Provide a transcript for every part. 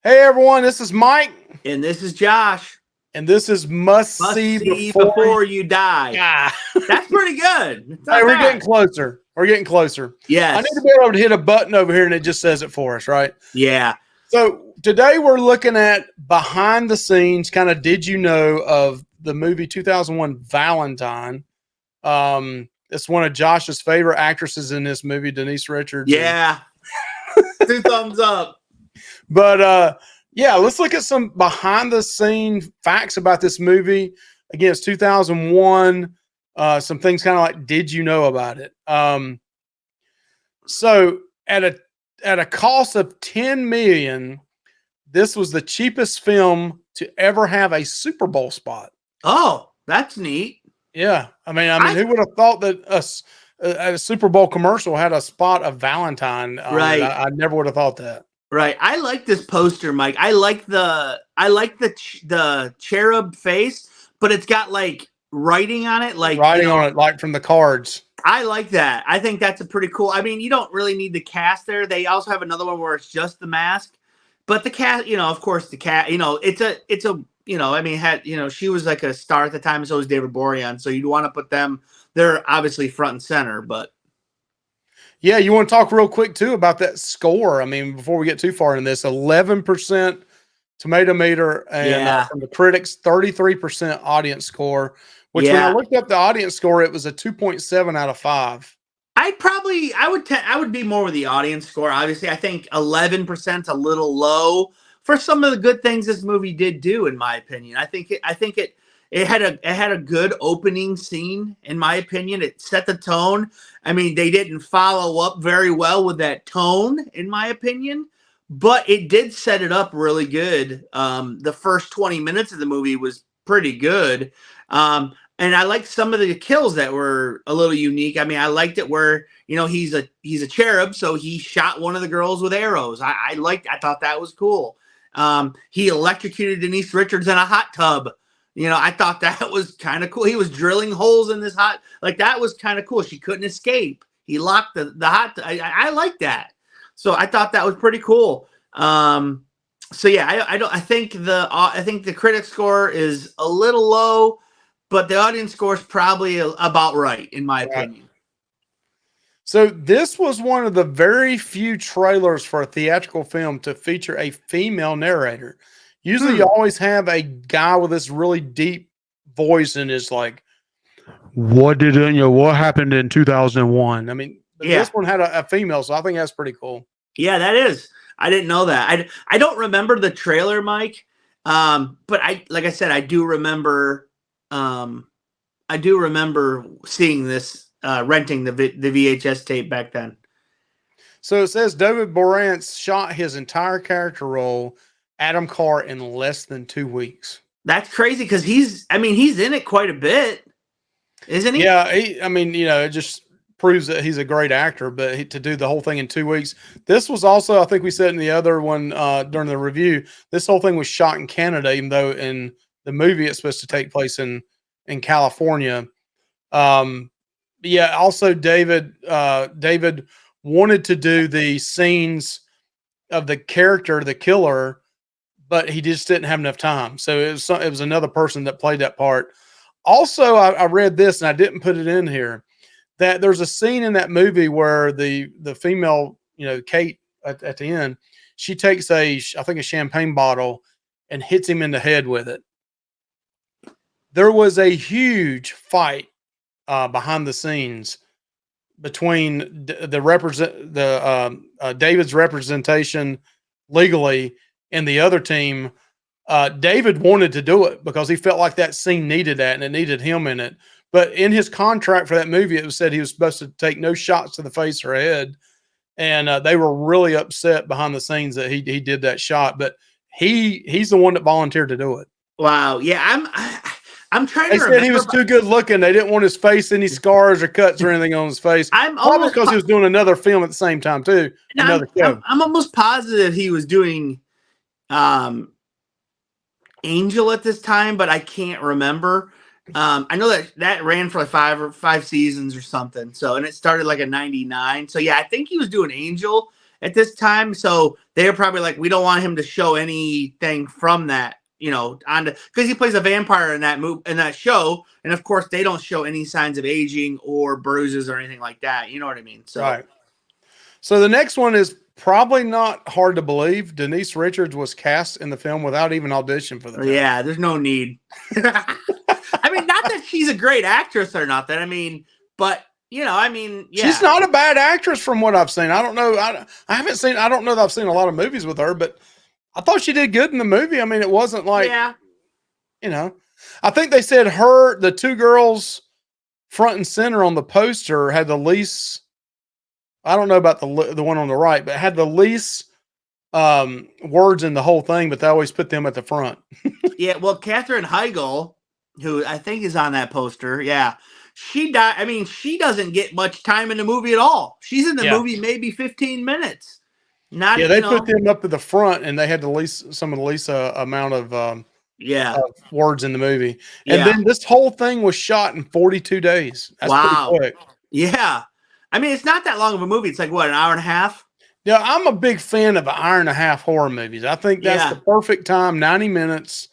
Hey everyone, this is Mike, And this is Josh. and this is Must Must See see Before before You you die. Die. That's pretty good. It's Hey, not we're getting bad. closer. We're getting closer. I need to Yes. be able to hit a button over here and it just says it for us, right? Yeah. So today we're looking at behind the scenes, kind of did you know of the movie 2001 Valentine. It's one of Josh's favorite actresses in this movie, Denise Richards. Yeah. Two thumbs up. But yeah, let's look at some behind the scene facts about this movie. Again, it's 2001. Some things kind of like, did you know about it? So at a cost of 10 million, this was the cheapest film to ever have a Super Bowl spot. Oh, that's neat. Yeah, I mean, I who would have thought that a Super Bowl commercial had a spot of Valentine on it? right. I never would have thought that. Right. I like this poster, Mike. I like the cherub face, but it's got like writing on it, like Writing on it, like from the cards. I like that. I think that's a pretty cool. I mean, you don't really need the cast there. They also have another one where it's just the mask, but the cast, of course, the cat, I mean, she was like a star at the time, so was David Borean. So you'd want to put them. They're obviously front and center, but Yeah, you want to talk real quick too about that score? I mean, before we get too far in this, 11% tomato meter, and yeah, from the critics, 33% audience score. Which, when I yeah. looked up the audience score, it was a 2.7 out of 5. I would be more with the audience score. Obviously, I think 11% a little low for some of the good things this movie did do, in my opinion. I think it had a good opening scene, in my opinion. It set the tone. I mean, they didn't follow up very well with that tone, in my opinion, but it did set it up really good. The first 20 minutes of the movie was pretty good. And I liked some of the kills that were a little unique. I mean, I liked it where he's a cherub, so he shot one of the girls with arrows. I thought that was cool. He electrocuted Denise Richards in a hot tub. I thought that was kind of cool. He was drilling holes in this like that was kind of cool. She couldn't escape. He locked the hot. I like that. So I thought that was pretty cool. So yeah, I think the critic score is a little low, but the audience score is probably about right, in my Right. opinion. So this was one of the very few trailers for a theatrical film to feature a female narrator. Usually, you Hmm. always have a guy with this really deep voice and is like, what happened in 2001? I mean, but this Yeah, one had a female, so I think that's pretty cool. yeah, that is. I didn't know that. I don't remember the trailer, Mike. But like I said, Um, I do remember seeing this, renting the VHS tape back then. So it says David Borantz shot his entire character role, Adam Carr, in less than 2 weeks. That's crazy because he's in it quite a bit, isn't he? Yeah, I mean, it just proves that he's a great actor. But to do the whole thing in 2 weeks, this was also, I think we said in the other one during the review, this whole thing was shot in Canada, even though in the movie it's supposed to take place in California. Um, yeah, also David wanted to do the scenes of the character, the killer, but he just didn't have enough time. So it was another person that played that part. Also, I read this and I didn't put it in here that there's a scene in that movie where the female, Kate at the end, she takes I think a champagne bottle and hits him in the head with it. There was a huge fight behind the scenes between David's representation legally and the other team. David wanted to do it because he felt like that scene needed that and it needed him in it. But in his contract for that movie, it was said he was supposed to take no shots to the face or head, and they were really upset behind the scenes that he did that shot. But he's the one that volunteered to do it. Wow. Yeah, I'm trying They to said he was remember. too good looking. They didn't want his face, any scars or cuts or anything on his face. I'm Probably almost because he was doing another film at the same time too, I'm, another show. I'm almost positive he was doing um Angel at this time, but I can't remember. I know that ran for like five seasons or something. So, and it started like a 99. So yeah, I think he was doing Angel, at this time. So they're probably like, we don't want him to show anything from that, on because he plays a vampire in that show, and of course they don't show any signs of aging or bruises or anything like that. You know what I mean? So Right. So the next one is probably not hard to believe. Denise Richards was cast in the film without even audition for the film. yeah, there's no need. I mean, not that she's a great actress or nothing. I mean, but yeah. She's not a bad actress from what I've seen. I don't know. I haven't seen. I don't know that I've seen a lot of movies with her, but I thought she did good in the movie. I mean, it wasn't like, Yeah. I think they said the two girls front and center on the poster had the least. I don't know about the one on the right, but had the least words in the whole thing, but they always put them at the front. Yeah, well, Katherine Heigl, who I think is on that poster, yeah, she died. I mean, she doesn't get much time in the movie at all. She's in the movie maybe 15 minutes. Yeah, they put them up at the front, and they had the least amount of words in the movie. And then this whole thing was shot in 42 days. That's pretty quick. Yeah. I mean, it's not that long of a movie. It's like, what, an hour and a half? Yeah, I'm a big fan of an hour and a half horror movies. I think that's the perfect time, 90 minutes.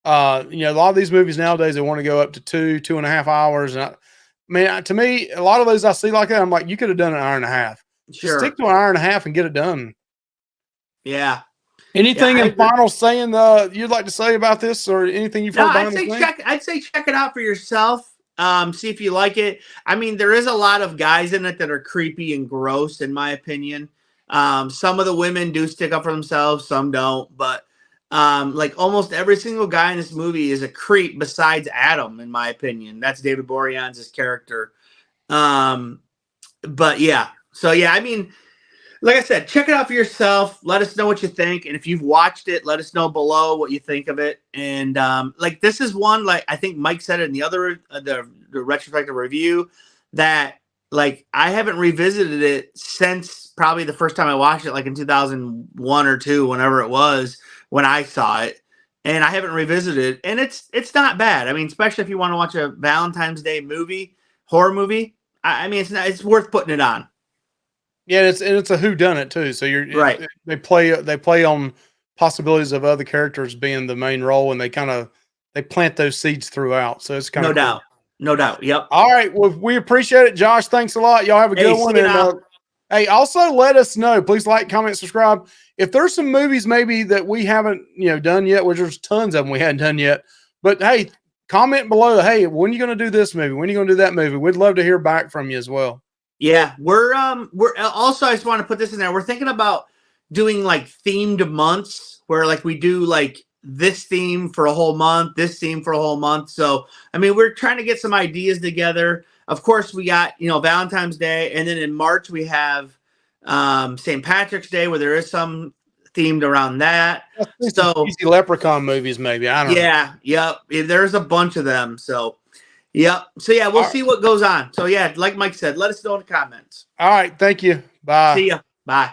A lot of these movies nowadays, they want to go up to 2.5 hours. And to me, a lot of those I see like that, I'm like, you could have done an hour and a half. Sure. Just stick to an hour and a half and get it done. Yeah. Anything in final saying you'd like to say about this, or anything you've heard? I'd say check it out for yourself. See if you like it. I mean, there is a lot of guys in it that are creepy and gross, in my opinion. Some of the women do stick up for themselves, some don't. But like almost every single guy in this movie is a creep besides Adam, in my opinion. That's David Boreanaz's character. But yeah. So yeah, I mean, like I said, check it out for yourself. Let us know what you think. And if you've watched it, let us know below what you think of it. And like this is one, like I think Mike said it in the other the retrospective review, that like I haven't revisited it since probably the first time I watched it, like in 2001 or 2, whenever it was when I saw it. And I haven't revisited it. And it's not bad. I mean, especially if you want to watch a Valentine's Day horror movie. I mean, it's worth putting it on. Yeah, it's a whodunit too. So you're right. They play on possibilities of other characters being the main role, and they plant those seeds throughout. So it's kind of no doubt. Yep. All right. Well, we appreciate it, Josh. Thanks a lot. Y'all have a good one. And hey, also let us know. Please like, comment, subscribe. If there's some movies maybe that we haven't done yet, which there's tons of them we hadn't done yet. But hey, comment below. Hey, when are you going to do this movie? When are you going to do that movie? We'd love to hear back from you as well. Yeah, we're also, I just want to put this in there. We're thinking about doing like themed months where like we do like this theme for a whole month, this theme for a whole month. So, I mean, we're trying to get some ideas together. Of course, we got, Valentine's Day. And then in March, we have St. Patrick's Day, where there is some themed around that. So easy Leprechaun movies, maybe. I don't know. Yep. There's a bunch of them. So, yep. So, yeah, we'll see what goes on. So, yeah, like Mike said, let us know in the comments. All right. Thank you. Bye. See ya. Bye.